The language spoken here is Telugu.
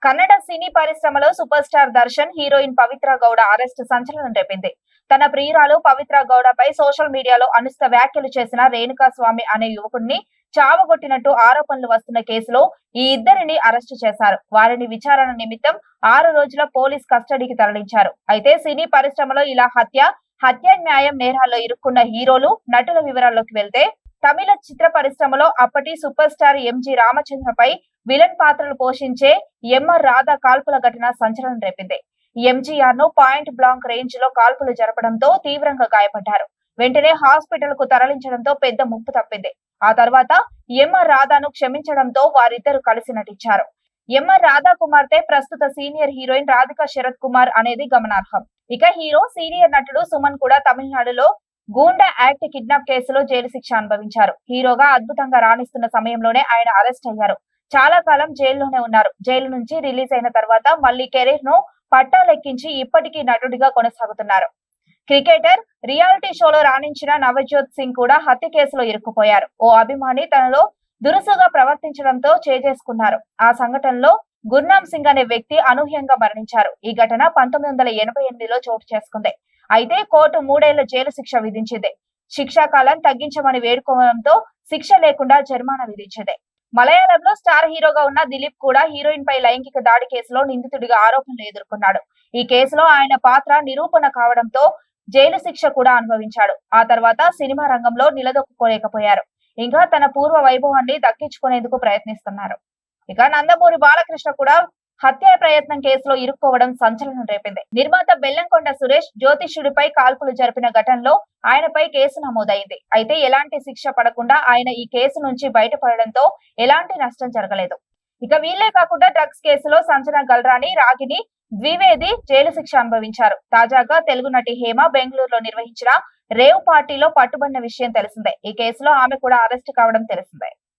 కన్నడ సినీ పరిశ్రమలో సూపర్ స్టార్ దర్శన్ హీరోయిన్ పవిత్ర గౌడ అరెస్ట్ సంచలనం రేపింది. తన ప్రియురాలు పవిత్ర గౌడపై సోషల్ మీడియాలో అనుచిత వ్యాఖ్యలు చేసిన రేణుకా స్వామి అనే యువకుడిని చావగొట్టినట్టు ఆరోపణలు వస్తున్న కేసులో ఈ ఇద్దరిని అరెస్టు చేశారు. వారిని విచారణ నిమిత్తం 6 రోజుల పోలీస్ కస్టడీకి తరలించారు. అయితే సినీ పరిశ్రమలో ఇలా హత్యాన్యాయం నేరాల్లో ఇరుక్కున్న హీరోలు, నటుల వివరాల్లోకి వెళ్తే తమిళ చిత్ర పరిశ్రమలో అప్పటి సూపర్ స్టార్ ఎంజి రామచంద్రపై విలన్ పాత్రలు పోషించే ఎంఆర్ రాధా కాల్పుల ఘటన సంచలనం రేపింది. ఎంజీఆర్ ను పాయింట్ బ్లాంక్ రేంజ్ లో కాల్పులు జరపడంతో తీవ్రంగా గాయపడ్డారు. వెంటనే హాస్పిటల్ కు తరలించడంతో పెద్ద ముప్పు తప్పింది. ఆ తర్వాత ఎంఆర్ రాధాను క్షమించడంతో వారిద్దరూ కలిసి నటించారు. ఎంఆర్ రాధా కుమార్తె ప్రస్తుత సీనియర్ హీరోయిన్ రాధికా శరత్ కుమార్ అనేది గమనార్హం. ఇక హీరో సీనియర్ నటుడు సుమన్ కూడా తమిళనాడులో గూండా యాక్ట్ కిడ్నాప్ కేసులో జైలు శిక్ష అనుభవించారు. హీరోగా అద్భుతంగా రాణిస్తున్న సమయంలోనే ఆయన అరెస్ట్ అయ్యారు. చాలా కాలం జైల్లోనే ఉన్నారు. జైలు నుంచి రిలీజ్ అయిన తర్వాత మళ్లీ కెరీర్ ను పట్టాలెక్కించి ఇప్పటికీ నటుడిగా కొనసాగుతున్నారు. క్రికెటర్, రియాలిటీ షోలో రాణించిన నవజోత్ సింగ్ కూడా హత్య కేసులో ఇరుక్కుపోయారు. ఓ అభిమాని తనలో దురుసుగా ప్రవర్తించడంతో చేసుకున్నారు. ఆ సంఘటనలో గుర్నాం సింగ్ అనే వ్యక్తి అనూహ్యంగా మరణించారు. ఈ ఘటన 1988లో చోటు చేసుకుంది. అయితే కోర్టు 3 ఏళ్ల జైలు శిక్ష విధించింది. శిక్షాకాలం తగ్గించమని వేడుకోవడంతో శిక్ష లేకుండా జరిమానా విధించింది. మలయాళంలో స్టార్ హీరోగా ఉన్న దిలీప్ కూడా హీరోయిన్ పై లైంగిక దాడి కేసులో నిందితుడిగా ఆరోపణలు ఎదుర్కొన్నాడు. ఈ కేసులో ఆయన పాత్ర నిరూపణ కావడంతో జైలు శిక్ష కూడా అనుభవించాడు. ఆ తర్వాత సినిమా రంగంలో నిలదొక్కుకోలేకపోయారు. ఇంకా తన పూర్వ వైభవాన్ని దక్కించుకునేందుకు ప్రయత్నిస్తున్నారు. ఇక నందమూరి బాలకృష్ణ కూడా హత్య ప్రయత్నం కేసులో ఇరుక్కోవడం సంచలనం రేపింది. నిర్మాత బెల్లంకొండ సురేష్ జ్యోతిష్యుడిపై కాల్పులు జరిపిన ఘటనలో ఆయనపై కేసు నమోదైంది. అయితే ఎలాంటి శిక్ష పడకుండా ఆయన ఈ కేసు నుంచి బయటపడడంతో ఎలాంటి నష్టం జరగలేదు. ఇక వీళ్లే కాకుండా డ్రగ్స్ కేసులో సంజన గల్రాని, రాగిని ద్వివేది జైలు శిక్ష అనుభవించారు. తాజాగా తెలుగు నటి హేమ బెంగళూరులో నిర్వహించిన రేవ్ పార్టీలో పట్టుబడిన విషయం తెలిసిందే. ఈ కేసులో ఆమె కూడా అరెస్టు కావడం తెలిసిందే.